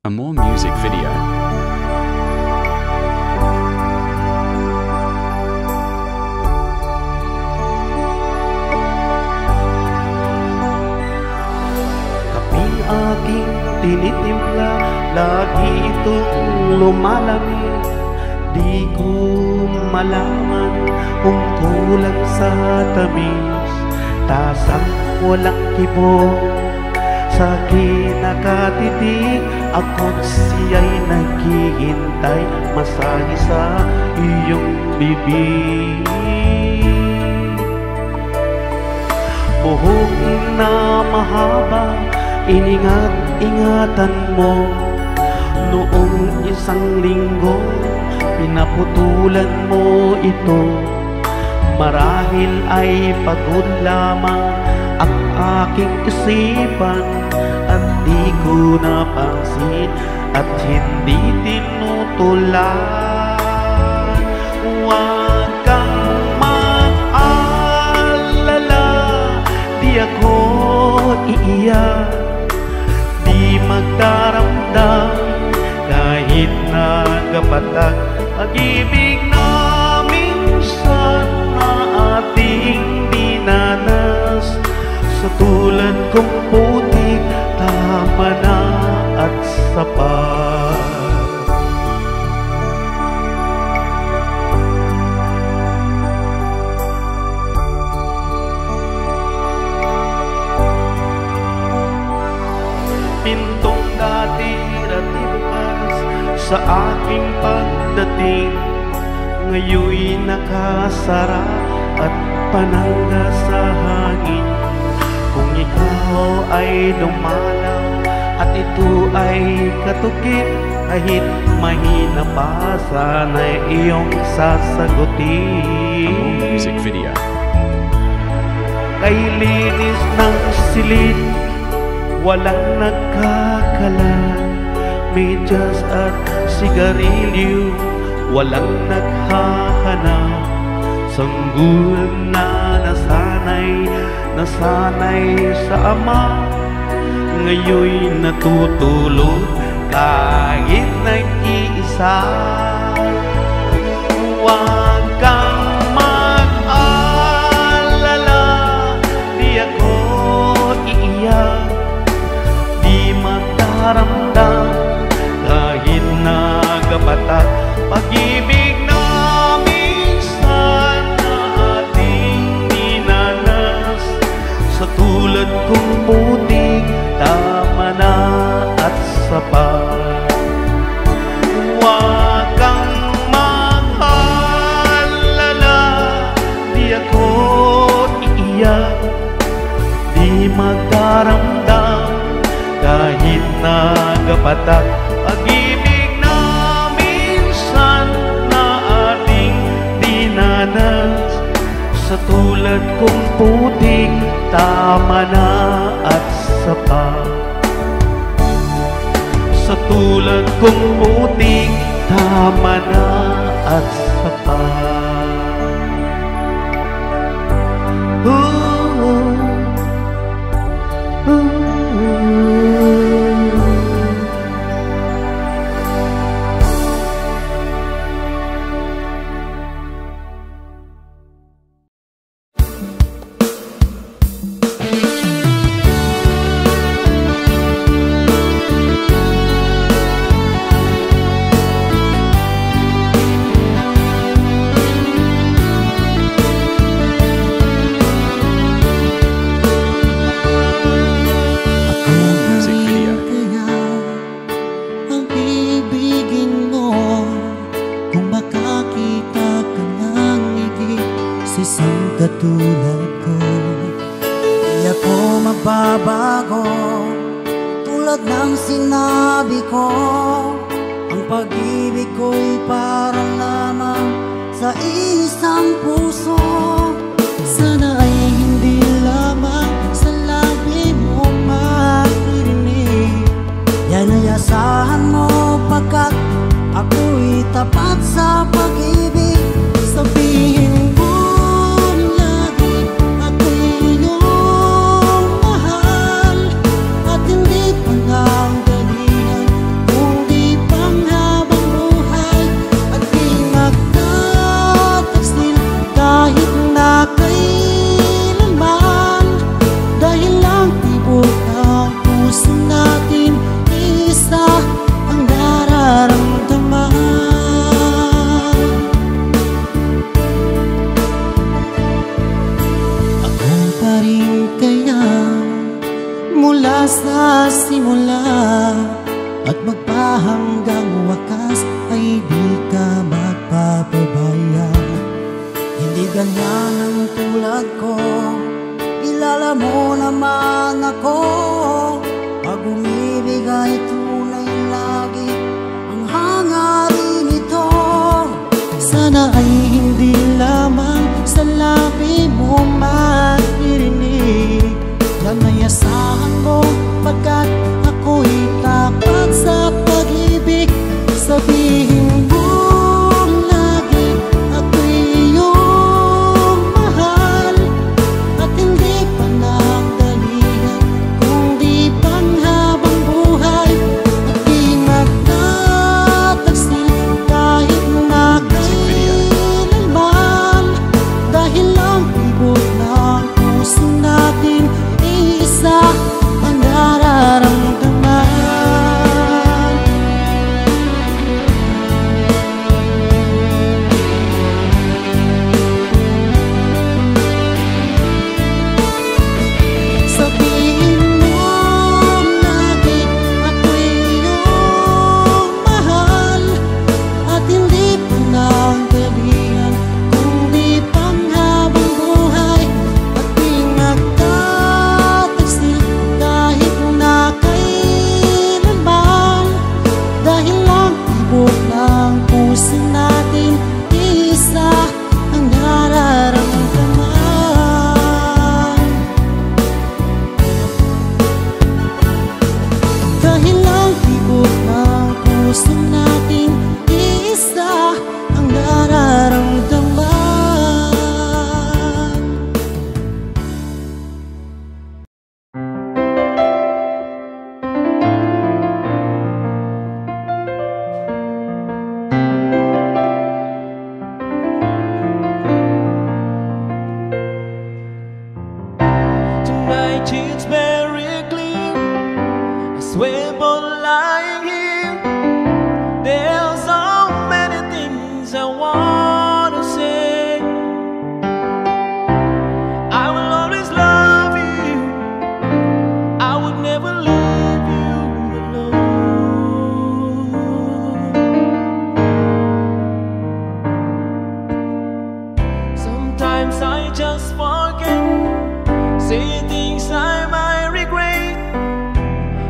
A more music video. Kaping aking tinitimpla, lagi itong lumalamig. Di ko malaman kung kulang sa tamis. Tasang walang kibo sa kinakatitig, ako't siya'y naghihintay, masahe sa iyong bibig. Buhok na mahaba, iningat-ingatan mo. Noong isang linggo, pinaputulan mo ito. Marahil ay pagod lamang ang aking isipan, at di ko napansin at hindi tinutulan. Huwag kang mag-alala, di ako iiyak, di magdaramdam kahit nagapatag pag-ibig na minsan na ating dinanas. Sa tulad kong putik, tama na at sapat. Pintong dati bukas sa aking pagdating, ngayon'y nakasara at panangga sa hangin. Kung ikaw ay dumalaw at ito ay katukit, kahit mahina pa sana'y iyong sasagutin. A more music video. Kay linis ng silid, walang nagkakalat. Medyas at sigarilyo, walang naghahanap. Sanggol na nasanay sa ama, ngayon'y natutulog kahit nag-iisa. Huwag kang mag-alala, di ako iiyak, di magdaramdam kahit nagapatag pag-ibig na minsan na ating dinanas. Sa tulad kong putik, tama na at sapat. Huwag kang mag-alala, di ako iiyak, di magdaramdam kahit nagapatag pag-ibig na minsan na ating dinanas. Sa tulad kong putik, tama na at sapat. Sa tulad kong putik, tama na at sapat. Katulad ko, di ako magbabago. Tulad ng sinabi ko, ang pag-ibig ko'y parang lamang sa isang puso. Sana ay hindi lamang sa labi mo maririnig. Yan ay asahan mo pagkat ako'y tapat sa pag-ibig. Sabihin mo lubos ng puso nating iisa ang nararamdaman. Tonight it's very clear, I swear, but lying here, there's so many things I want to say. I will always love you, I would never leave you alone. Sometimes I just forget, say things I might regret.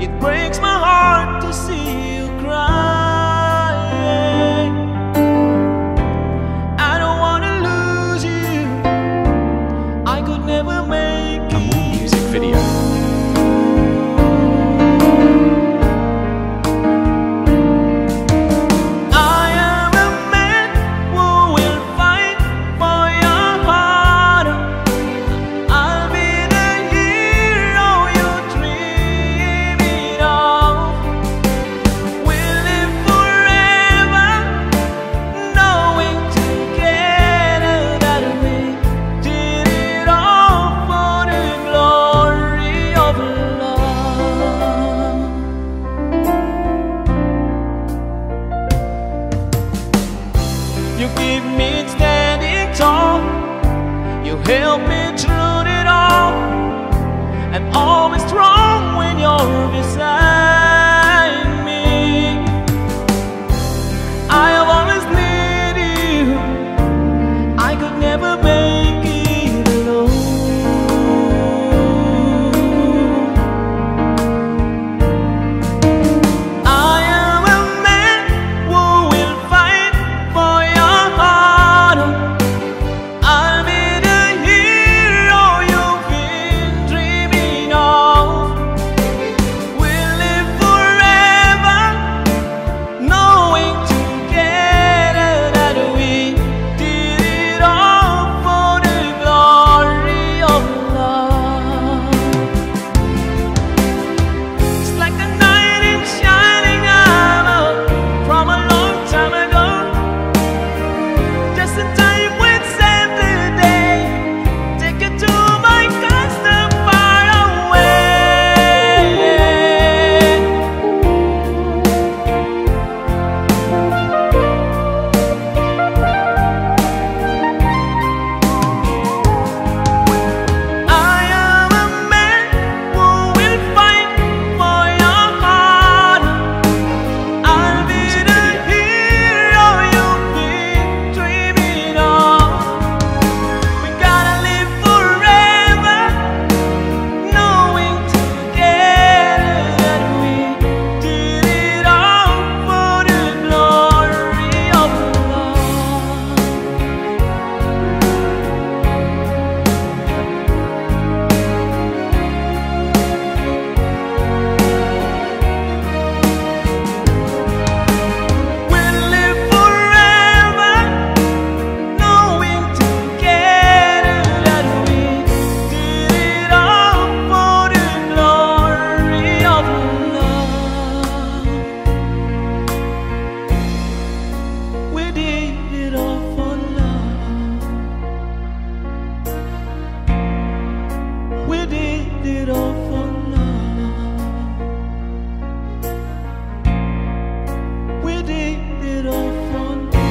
It breaks my heart to see you cry. I don't wanna lose you, I could never make A music video. I am a man who will fight for your heart. I'll be the hero you dreaming of. We'll live forever, knowing together that we did it all for the glory of love. You keep me standing tall, you help me through it all, and always strong when you're beside me. I have always needed you, I could never make it alone. I am a man who will fight for your heart. I'll be the hero you've been dreaming of. We'll live forever, knowing together that we did it all for the glory of love. It's like a knight in shining armor from a long time ago, just in time when save the day, take you to my custom far away. I am a man who will fight for your heart. I'll be the hero you've been dreaming of. We gotta live forever, knowing together that we did it all for the glory of love. We'll live forever, knowing together that we did it all for the glory of love. We did it all for love. We did it all for love. We did it all for love.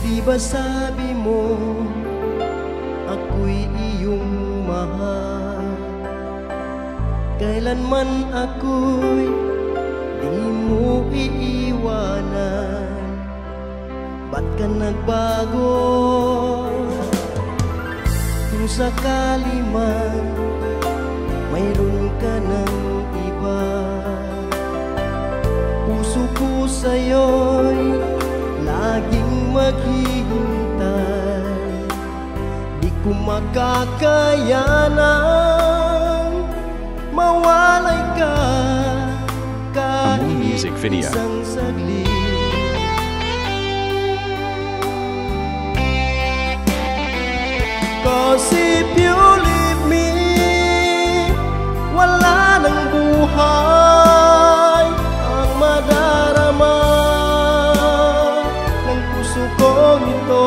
Di ba sabi mo ako'y iyong mahal? Kailanman ako'y di mo iiwanan. Ba't ka nagbago? Kung sakali man mayroon ka ng iba, puso ko sa'yo'y laging maghihintay. Di ko makakayanang mawalay ka kahit music video. isang saglit. Cause if you leave me, wala nang buhay ang madarama ng puso kong ito.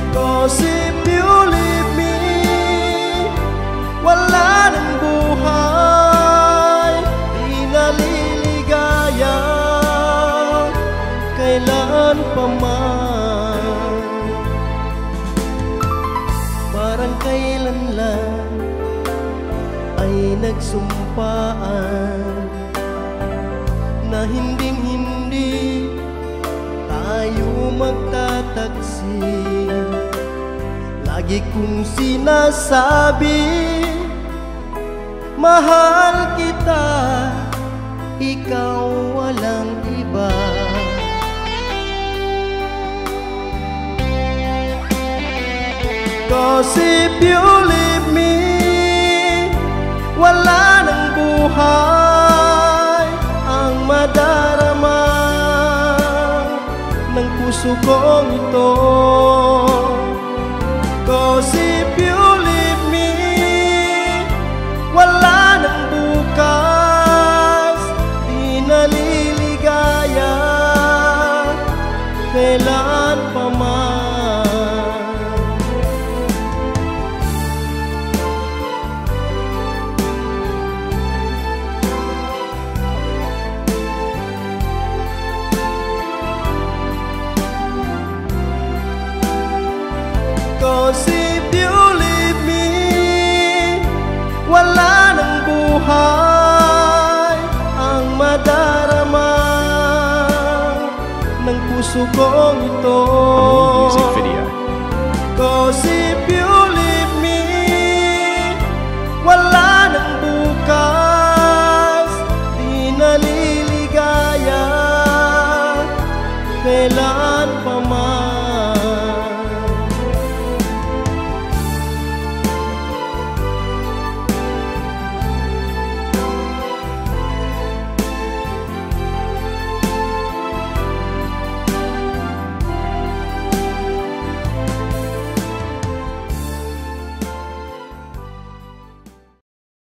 Cause if you leave me, wala nang buhay, di naliligaya kailan pa man. Parang kailan lang ay nagsumpaan na hinding-hindi tayo magtataksi. Lagi kong sinasabi, mahal kita, ikaw walang iba. Cause if you leave me, wala nang buhay ang madarama ng puso kong ito. Cause if you leave me, wala nang bukas, di naliligaya kailan pa man. Cause if you leave me, wala nang buhay ang madarama ng puso kong ito. Music video. Cause if you